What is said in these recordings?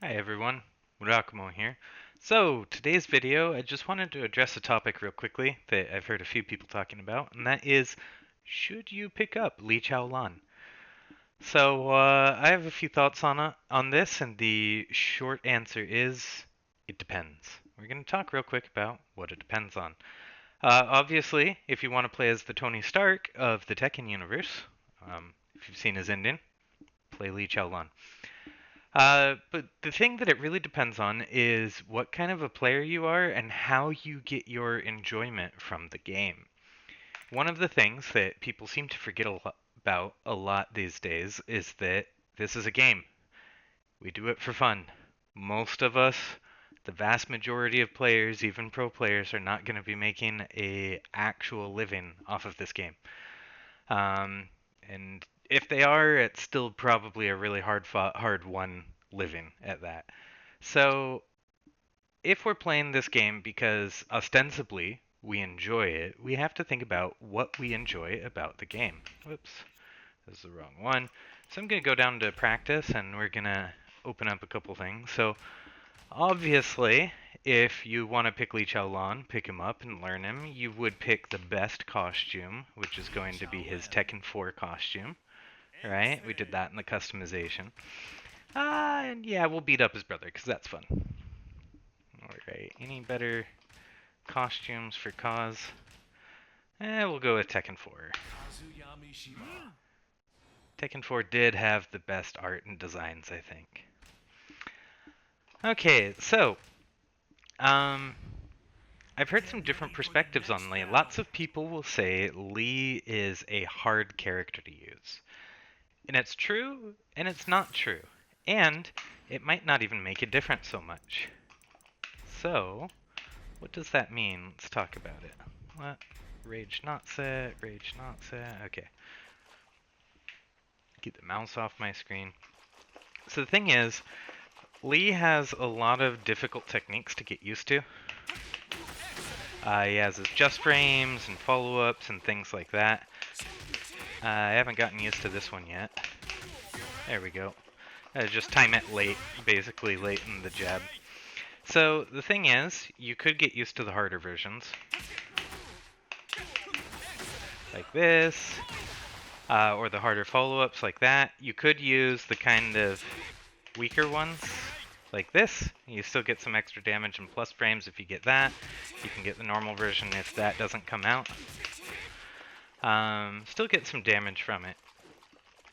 Hi everyone, Murakumo here. So, today's video, I just wanted to address a topic real quickly that I've heard a few people talking about, and that is, should you pick up Lee Chaolan? So, I have a few thoughts on this, and the short answer is, it depends. We're going to talk real quick about what it depends on. Obviously, if you want to play as the Tony Stark of the Tekken universe, if you've seen his ending, play Lee Chaolan. But the thing that it really depends on is what kind of a player you are and how you get your enjoyment from the game. One of the things that people seem to forget about a lot these days is that this is a game. We do it for fun. Most of us, the vast majority of players, even pro players, are not going to be making a actual living off of this game. Um, and if they are, it's still probably a really hard won living at that. So if we're playing this game because ostensibly we enjoy it, we have to think about what we enjoy about the game. Whoops, this is the wrong one. So I'm going to go down to practice and we're going to open up a couple things. So obviously, if you want to pick Lee Chaolan, pick him up and learn him, you would pick the best costume, which is going to be his Tekken 4 costume. Right? We did that in the customization. And yeah, we'll beat up his brother, because that's fun. Alright, any better costumes for Cause? We'll go with Tekken 4. Tekken 4 did have the best art and designs, I think. Okay, so, um, I've heard some different perspectives on Lee. Lots of people will say Lee is a hard character to use. And it's true, and it's not true. And it might not even make a difference so much. So, what does that mean? Let's talk about it. What? Rage not set, rage not set. Okay. Get the mouse off my screen. So the thing is, Lee has a lot of difficult techniques to get used to. He has his just frames and follow-ups and things like that. I haven't gotten used to this one yet. There we go. Just time it late, basically late in the jab. So the thing is, you could get used to the harder versions. Like this. Or the harder follow-ups like that. You could use the kind of weaker ones like this. You still get some extra damage and plus frames if you get that. You can get the normal version if that doesn't come out. Still get some damage from it.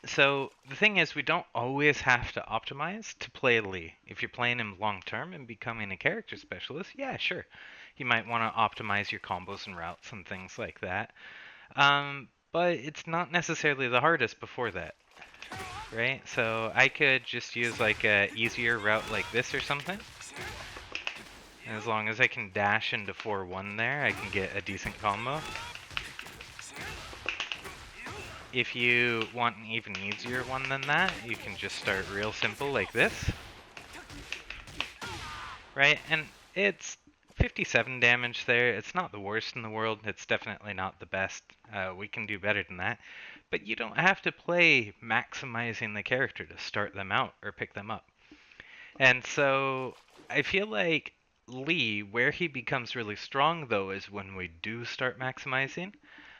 So the thing is, we don't always have to optimize to play Lee. If you're playing him long term and becoming a character specialist, yeah, sure. You might want to optimize your combos and routes and things like that. But it's not necessarily the hardest before that, right? So I could just use like a easier route like this or something. And as long as I can dash into 4-1 there, I can get a decent combo. If you want an even easier one than that, you can just start real simple like this. Right? And it's 57 damage there. It's not the worst in the world. It's definitely not the best. We can do better than that. But you don't have to play maximizing the character to start them out or pick them up. And so I feel like Lee, where he becomes really strong though, is when we do start maximizing.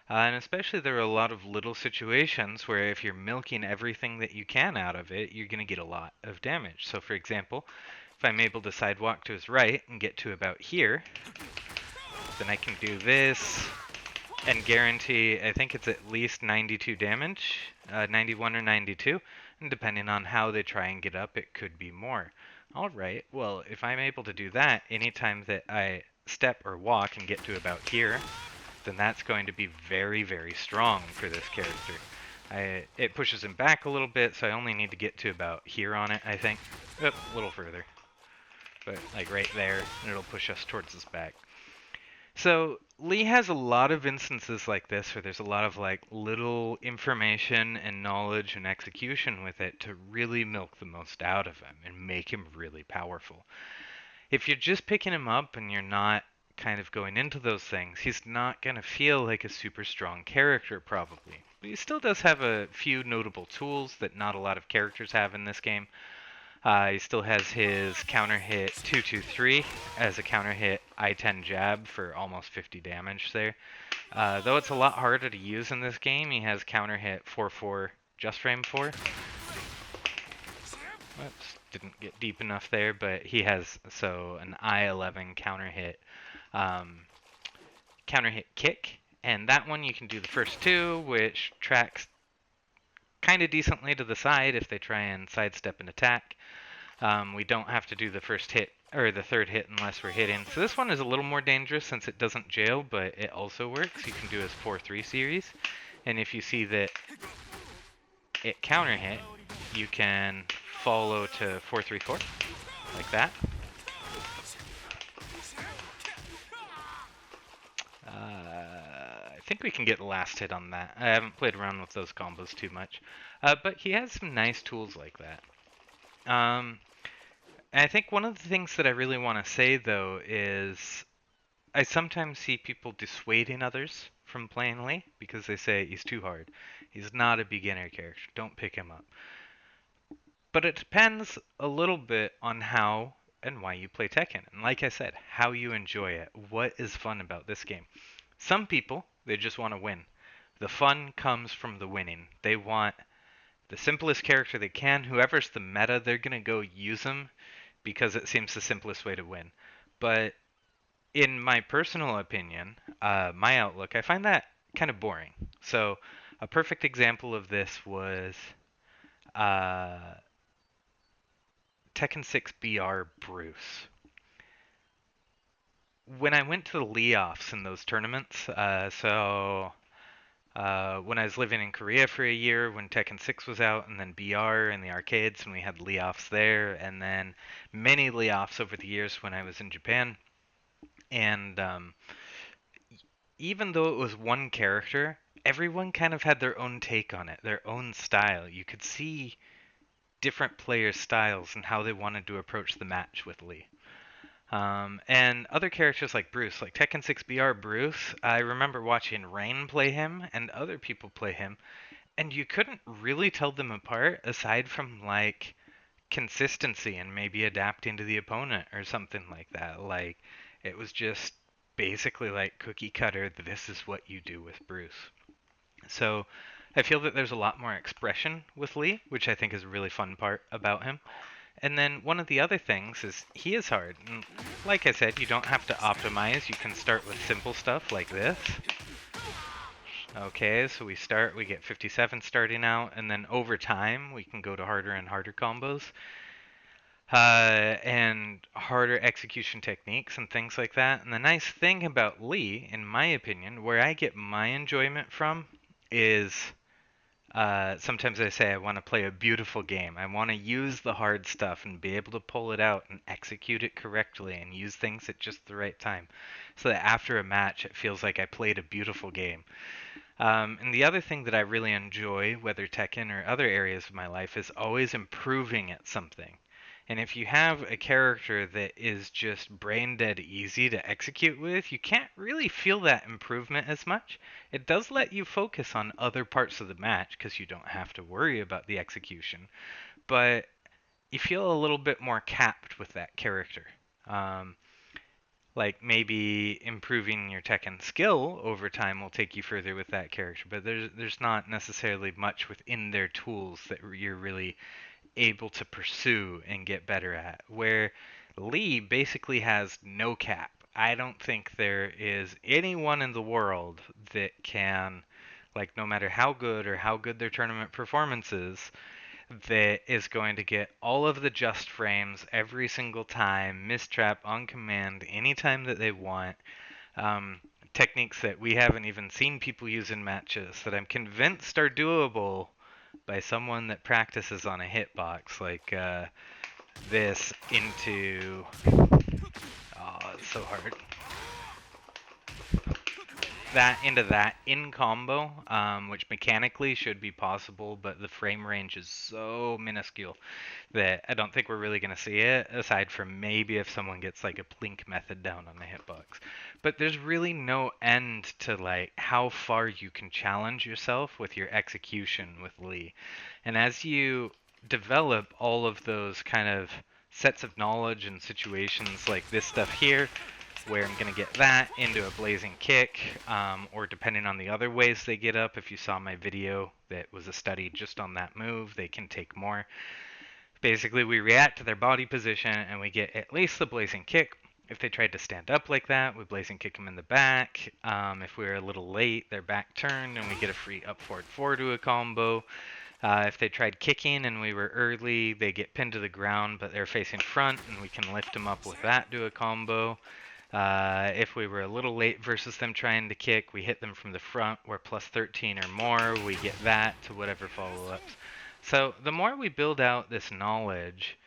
And especially there are a lot of little situations where if you're milking everything that you can out of it, you're going to get a lot of damage. So for example, if I'm able to sidewalk to his right and get to about here, then I can do this and guarantee, I think it's at least 92 damage, 91 or 92, and depending on how they try and get up, it could be more. Alright, well, if I'm able to do that anytime that I step or walk and get to about here, then that's going to be very, very strong for this character. It pushes him back a little bit, so I only need to get to about here on it, I think. A little further. But like right there, and it'll push us towards his back. So Lee has a lot of instances like this where there's a lot of like little information and knowledge and execution with it to really milk the most out of him and make him really powerful. If you're just picking him up and you're not kind of going into those things, he's not going to feel like a super strong character probably. But he still does have a few notable tools that not a lot of characters have in this game. He still has his counter hit 223 as a counter hit I-10 jab for almost 50 damage there. Though it's a lot harder to use in this game, he has counter hit 4-4 just frame 4. Whoops, didn't get deep enough there, but he has an I-11 counter hit kick, and that one you can do the first two, which tracks kind of decently to the side if they try and sidestep an attack. We don't have to do the first hit or the third hit unless we're hitting. So this one is a little more dangerous since it doesn't jail, but it also works. You can do his 4-3 series, and if you see that it counter hit, you can follow to 4-3-4 like that. I think we can get the last hit on that. I haven't played around with those combos too much, but he has some nice tools like that. I think one of the things that I really want to say though is I sometimes see people dissuading others from playing Lee because they say he's too hard. He's not a beginner character. Don't pick him up. But it depends a little bit on how and why you play Tekken. And like I said, how you enjoy it. What is fun about this game? Some people, they just want to win. The fun comes from the winning. They want the simplest character they can. Whoever's the meta, they're going to go use them because it seems the simplest way to win. But in my personal opinion, my outlook, I find that kind of boring. So a perfect example of this was Tekken 6 BR Bruce. When I went to the Lee-offs in those tournaments, when I was living in Korea for a year, when Tekken 6 was out, and then BR in the arcades, and we had Lee-offs there, and then many Lee-offs over the years when I was in Japan. And even though it was one character, everyone kind of had their own take on it, their own style. You could see different players' styles and how they wanted to approach the match with Lee. And other characters like Bruce, like Tekken 6 BR Bruce, I remember watching Rain play him and other people play him, and you couldn't really tell them apart aside from like consistency and maybe adapting to the opponent or something like that. Like it was just basically like cookie cutter, this is what you do with Bruce. So I feel that there's a lot more expression with Lee, which I think is a really fun part about him. And then one of the other things is he is hard. And like I said, you don't have to optimize. You can start with simple stuff like this. Okay, so we get 57 starting out, and then over time we can go to harder and harder combos. And harder execution techniques and things like that. And the nice thing about Lee, in my opinion, where I get my enjoyment from, is sometimes I say I want to play a beautiful game. I want to use the hard stuff and be able to pull it out and execute it correctly and use things at just the right time so that after a match it feels like I played a beautiful game. And the other thing that I really enjoy, whether Tekken or other areas of my life, is always improving at something. And if you have a character that is just brain dead easy to execute with, you can't really feel that improvement as much. It does let you focus on other parts of the match because you don't have to worry about the execution, but you feel a little bit more capped with that character. Like maybe improving your Tekken skill over time will take you further with that character, but there's not necessarily much within their tools that you're really able to pursue and get better at. Where Lee basically has no cap. I don't think there is anyone in the world that can, like, no matter how good or how good their tournament performance is, that is going to get all of the just frames every single time, mistrap on command anytime that they want. Techniques that we haven't even seen people use in matches that I'm convinced are doable by someone that practices on a hitbox, like this into. Oh, it's so hard. That into that in combo, which mechanically should be possible, but the frame range is so minuscule that I don't think we're really going to see it, aside from maybe if someone gets like a plink method down on the hitbox. But there's really no end to like how far you can challenge yourself with your execution with Lee. And as you develop all of those kind of sets of knowledge and situations like this stuff here, where I'm going to get that into a blazing kick, or depending on the other ways they get up. If you saw my video that was a study just on that move, they can take more. Basically, we react to their body position and we get at least the blazing kick. If they tried to stand up like that, we blazing kick them in the back. If we're a little late, their back turned and we get a free up forward 4 to a combo. If they tried kicking and we were early, they get pinned to the ground, but they're facing front, and we can lift them up with that, do a combo. If we were a little late versus them trying to kick, we hit them from the front, we're plus 13 or more, we get that to whatever follow-ups. So the more we build out this knowledge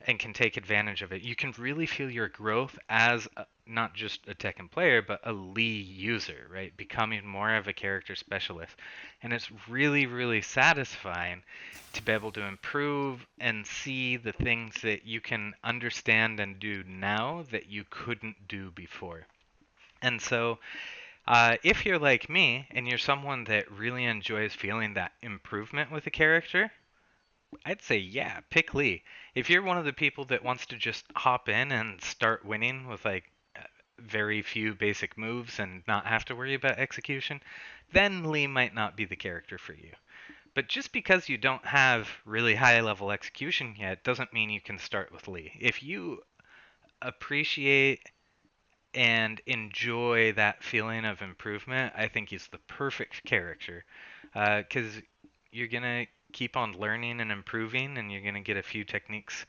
and can take advantage of it, you can really feel your growth as not just a Tekken player, but a Lee user, right? Becoming more of a character specialist. And it's really, really satisfying to be able to improve and see the things that you can understand and do now that you couldn't do before. And so, if you're like me and you're someone that really enjoys feeling that improvement with a character, I'd say, yeah, pick Lee. If you're one of the people that wants to just hop in and start winning with like very few basic moves and not have to worry about execution, then Lee might not be the character for you. But just because you don't have really high level execution yet doesn't mean you can start with Lee. If you appreciate and enjoy that feeling of improvement, I think he's the perfect character. Because you're going to keep on learning and improving, and you're going to get a few techniques,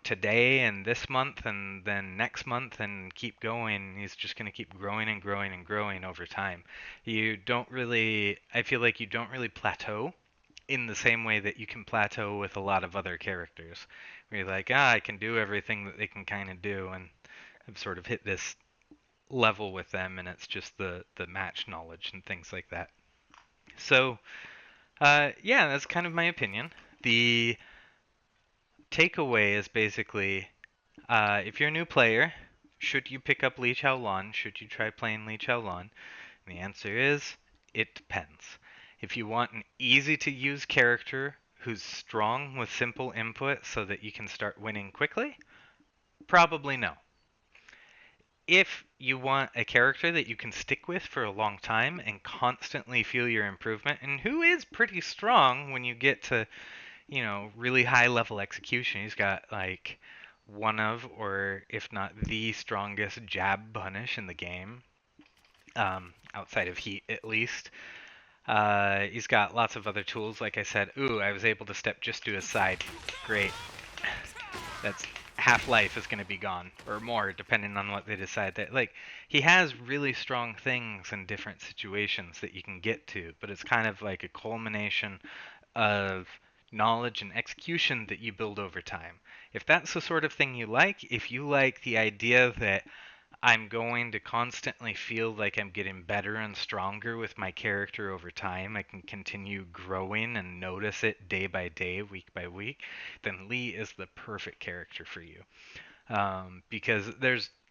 today and this month, and then next month, and keep going. He's just going to keep growing and growing and growing over time. I feel like you don't really plateau in the same way that you can plateau with a lot of other characters. Where you're like, I can do everything that they can kind of do, and I've sort of hit this level with them, and it's just the match knowledge and things like that. So, yeah, that's kind of my opinion. The takeaway is basically, if you're a new player, should you pick up Lee Chaolan? Should you try playing Lee Chaolan? And the answer is, it depends. If you want an easy to use character who's strong with simple input so that you can start winning quickly, probably no. If you want a character that you can stick with for a long time and constantly feel your improvement, and who is pretty strong when you get to, really high level execution. He's got like one of, or if not the strongest jab punish in the game, outside of Heat at least. He's got lots of other tools, like I said. Ooh, I was able to step just to his side. Great. That's half life is going to be gone, or more, depending on what they decide. That like he has really strong things in different situations that you can get to, but it's kind of like a culmination of knowledge and execution that you build over time. If that's the sort of thing you like, if you like the idea that I'm going to constantly feel like I'm getting better and stronger with my character over time, I can continue growing and notice it day by day, week by week, then Lee is the perfect character for you. Because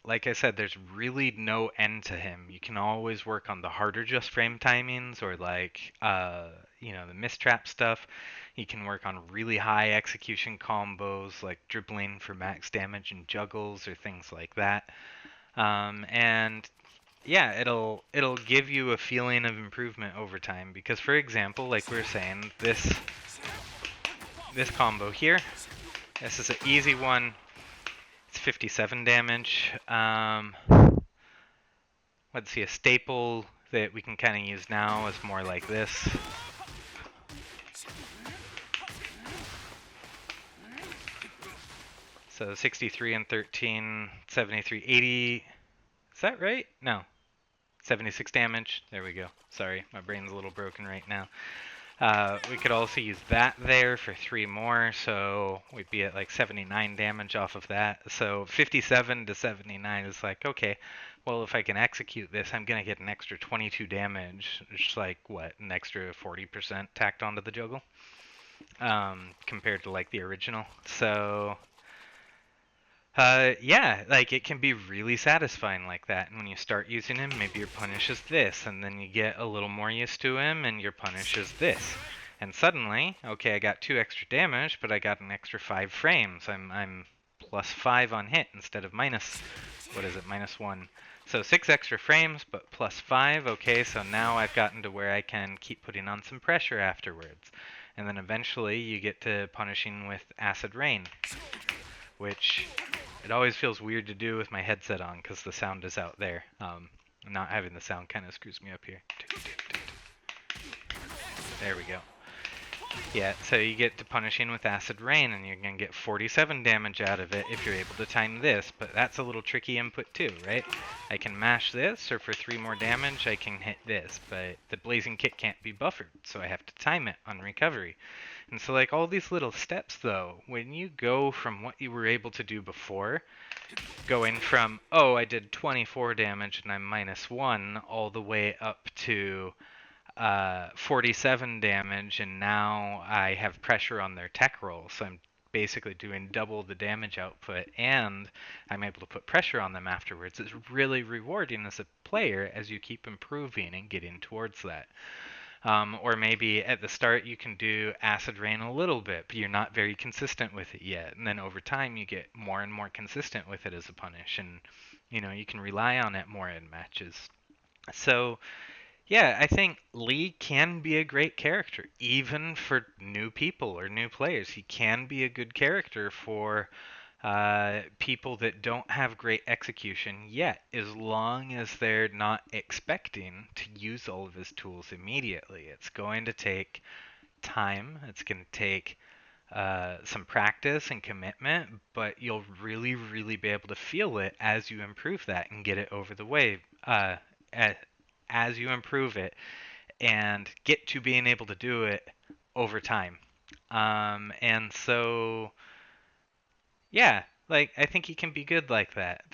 like I said, there's really no end to him. You can always work on the harder just frame timings, or like, the mistrap stuff. You can work on really high execution combos like dribbling for max damage and juggles or things like that. And yeah, it'll give you a feeling of improvement over time. Because for example, like we were saying, this combo here, this is an easy one. It's 57 damage. Let's see, a staple that we can kind of use now is more like this. So 63 and 13, 73, 80. Is that right? No. 76 damage. There we go. Sorry, my brain's a little broken right now. We could also use that there for 3 more, so we'd be at like 79 damage off of that. So 57 to 79 is like, okay, well, if I can execute this, I'm going to get an extra 22 damage. It's like, what, an extra 40% tacked onto the juggle? Compared to like the original. So yeah, like it can be really satisfying like that. And when you start using him, maybe your punish is this, and then you get a little more used to him, and your punish is this. And suddenly, okay, I got 2 extra damage, but I got an extra 5 frames. I'm plus 5 on hit instead of minus, what is it, minus 1. So 6 extra frames, but plus 5. Okay, so now I've gotten to where I can keep putting on some pressure afterwards. And then eventually you get to punishing with acid rain, which it always feels weird to do with my headset on because the sound is out there. Not having the sound kind of screws me up here. There we go. Yeah, so you get to punishing with acid rain, and you're going to get 47 damage out of it if you're able to time this, but that's a little tricky input too, right? I can mash this, or for 3 more damage I can hit this, but the blazing kick can't be buffered, so I have to time it on recovery. And so like all these little steps though, when you go from what you were able to do before, going from, oh, I did 24 damage and I'm minus 1, all the way up to 47 damage, and now I have pressure on their tech roll, so I'm basically doing double the damage output, and I'm able to put pressure on them afterwards. It's really rewarding as a player as you keep improving and getting towards that. Or maybe at the start you can do acid rain a little bit, but you're not very consistent with it yet, and then over time you get more and more consistent with it as a punish, and you can rely on it more in matches. So yeah, I think Lee can be a great character, even for new people or new players. He can be a good character for people that don't have great execution yet, as long as they're not expecting to use all of his tools immediately. It's going to take time, it's going to take some practice and commitment, but you'll really, really be able to feel it as you improve that and get it over the way. As you improve it and get to being able to do it over time. And so, yeah, like I think he can be good like that.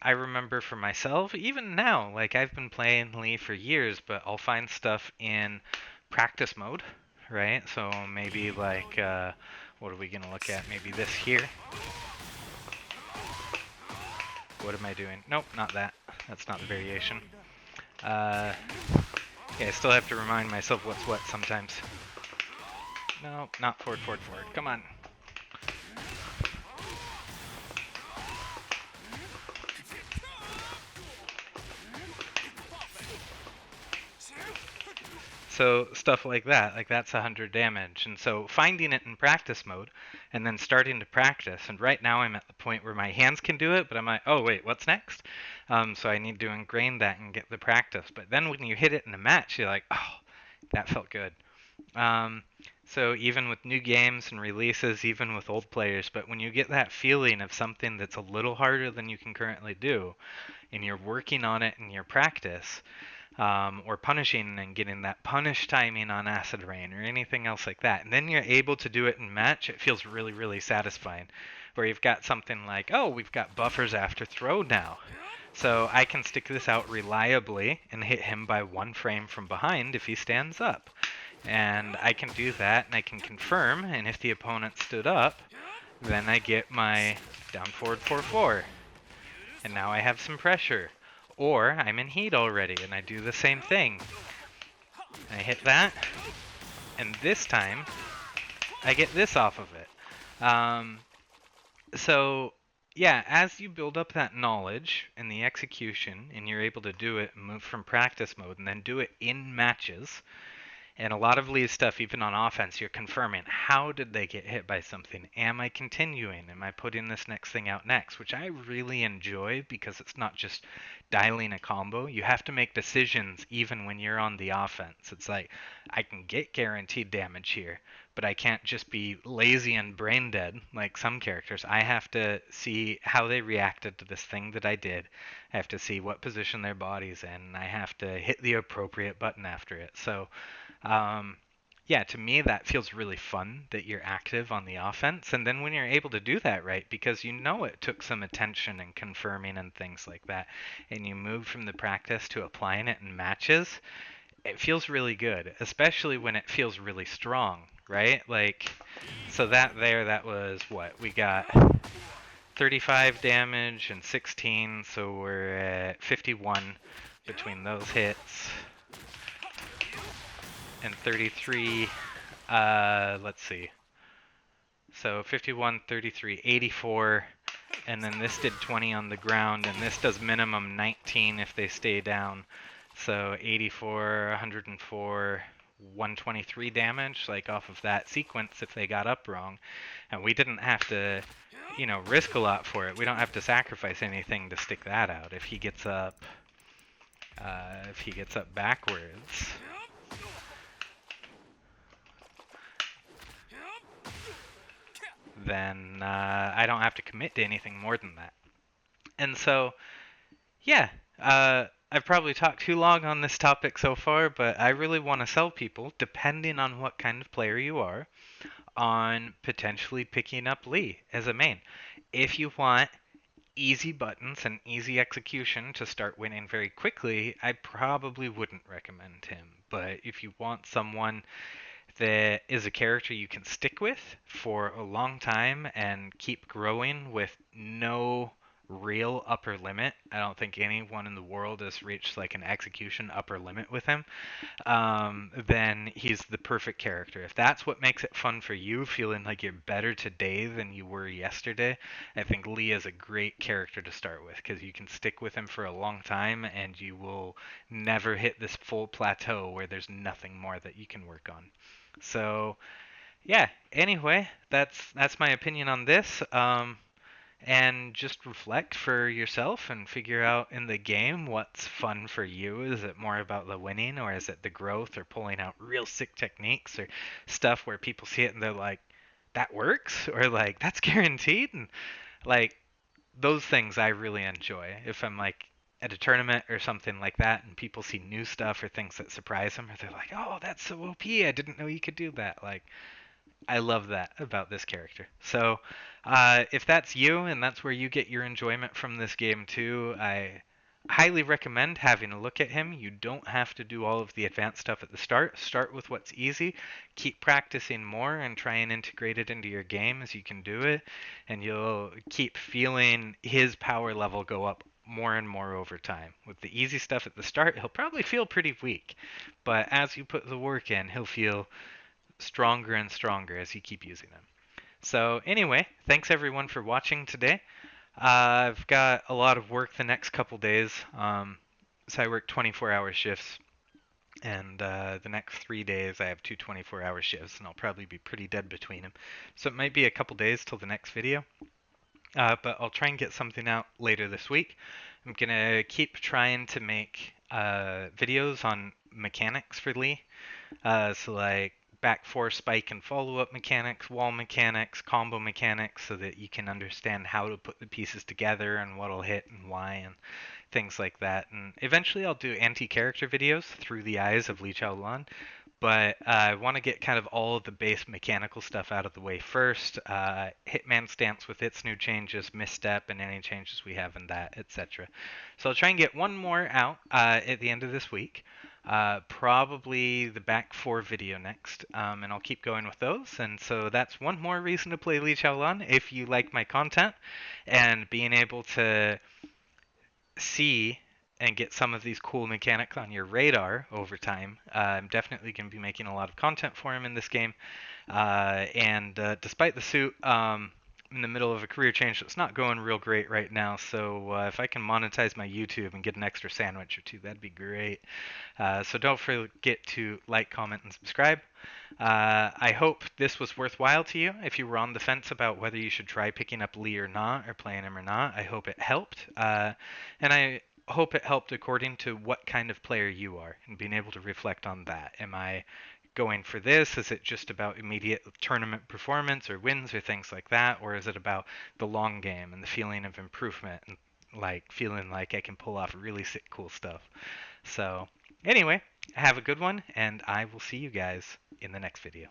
I remember for myself, even now, like I've been playing Lee for years, but I'll find stuff in practice mode, right? So maybe like, what are we gonna look at? Maybe this here. What am I doing? Nope, not that. That's not the variation. Yeah, I still have to remind myself what's what sometimes. No, not forward, forward, forward. Come on. So stuff like that's 100 damage. And so finding it in practice mode and then starting to practice. And right now I'm at the point where my hands can do it, but I'm like, oh wait, what's next? So I need to ingrain that and get the practice. But then when you hit it in a match, you're like, oh, that felt good. So even with new games and releases, even with old players, but when you get that feeling of something that's a little harder than you can currently do, and you're working on it in your practice, or punishing and getting that punish timing on acid rain or anything else like that, and then you're able to do it in match, it feels really, really satisfying. Where you've got something like, oh, we've got buffers after throw now. So I can stick this out reliably and hit him by 1 frame from behind if he stands up. And I can do that, and I can confirm, and if the opponent stood up, then I get my down forward 4-4. And now I have some pressure. Or I'm in heat already, and I do the same thing. I hit that, and this time, I get this off of it. So, yeah, as you build up that knowledge and the execution, and you're able to do it, move from practice mode, and then do it in matches. And a lot of Lee's stuff, even on offense, you're confirming, how did they get hit by something? Am I continuing? Am I putting this next thing out next? Which I really enjoy because it's not just dialing a combo. You have to make decisions even when you're on the offense. It's like, I can get guaranteed damage here, but I can't just be lazy and brain dead like some characters. I have to see how they reacted to this thing that I did. I have to see what position their body's in. I have to hit the appropriate button after it. So, yeah, to me that feels really fun that you're active on the offense. And then when you're able to do that right, because it took some attention and confirming and things like that, and you move from the practice to applying it in matches, it feels really good, especially when it feels really strong, right? Like, so that was what? We got 35 damage and 16, so we're at 51 between those hits. And 33 Let's see. So 51, 33, 84, and then this did 20 on the ground, and this does minimum 19 if they stay down. So 84, 104, 123 damage, like off of that sequence if they got up wrong. And we didn't have to, risk a lot for it. We don't have to sacrifice anything to stick that out. If he gets up backwards, then I don't have to commit to anything more than that. And so, yeah, I've probably talked too long on this topic so far, but I really want to sell people, depending on what kind of player you are, on potentially picking up Lee as a main. If you want easy buttons and easy execution to start winning very quickly, I probably wouldn't recommend him. But if you want someone that is a character you can stick with for a long time and keep growing with no real upper limit, I don't think anyone in the world has reached like an execution upper limit with him, then he's the perfect character. If that's what makes it fun for you, feeling like you're better today than you were yesterday, I think Lee is a great character to start with because you can stick with him for a long time and you will never hit this full plateau where there's nothing more that you can work on. So, yeah, anyway, that's my opinion on this. And just reflect for yourself and figure out in the game what's fun for you. Is it more about the winning, or is it the growth, or pulling out real sick techniques, or stuff where people see it and they're like, that works, or like, that's guaranteed? And like, those things I really enjoy. If I'm like at a tournament or something like that and people see new stuff or things that surprise them, or they're like, oh, that's so OP, I didn't know you could do that. Like, I love that about this character. So, if that's you and that's where you get your enjoyment from this game too, I highly recommend having a look at him. You don't have to do all of the advanced stuff at the start. Start with what's easy. Keep practicing more and try and integrate it into your game as you can do it, and you'll keep feeling his power level go up more and more over time. With the easy stuff at the start, he'll probably feel pretty weak, but as you put the work in, he'll feel stronger and stronger as you keep using them. So anyway, thanks everyone for watching today. I've got a lot of work the next couple days. So I work 24-hour shifts, and the next 3 days I have two 24-hour shifts, and I'll probably be pretty dead between them. So it might be a couple days till the next video, but I'll try and get something out later this week. I'm gonna keep trying to make videos on mechanics for Lee. So like back four spike and follow up mechanics, wall mechanics, combo mechanics, so that you can understand how to put the pieces together and what'll hit and why and things like that. And eventually I'll do anti-character videos through the eyes of Lee Chaolan. But I want to get kind of all of the base mechanical stuff out of the way first. Hitman stance with its new changes, misstep, and any changes we have in that, etc. So I'll try and get one more out at the end of this week. Probably the back four video next, and I'll keep going with those. And so that's one more reason to play Lee Chaolan if you like my content, and being able to see and get some of these cool mechanics on your radar over time. I'm definitely going to be making a lot of content for him in this game. And despite the suit, in the middle of a career change that's not going real great right now. So if I can monetize my YouTube and get an extra sandwich or two, that'd be great. So don't forget to like, comment, and subscribe. I hope this was worthwhile to you. If you were on the fence about whether you should try picking up Lee or not, or playing him or not, I hope it helped. And I hope it helped according to what kind of player you are and being able to reflect on that. Am I going for this? Is it just about immediate tournament performance or wins or things like that? Or is it about the long game and the feeling of improvement and like feeling like I can pull off really sick, cool stuff? So, anyway, have a good one, and I will see you guys in the next video.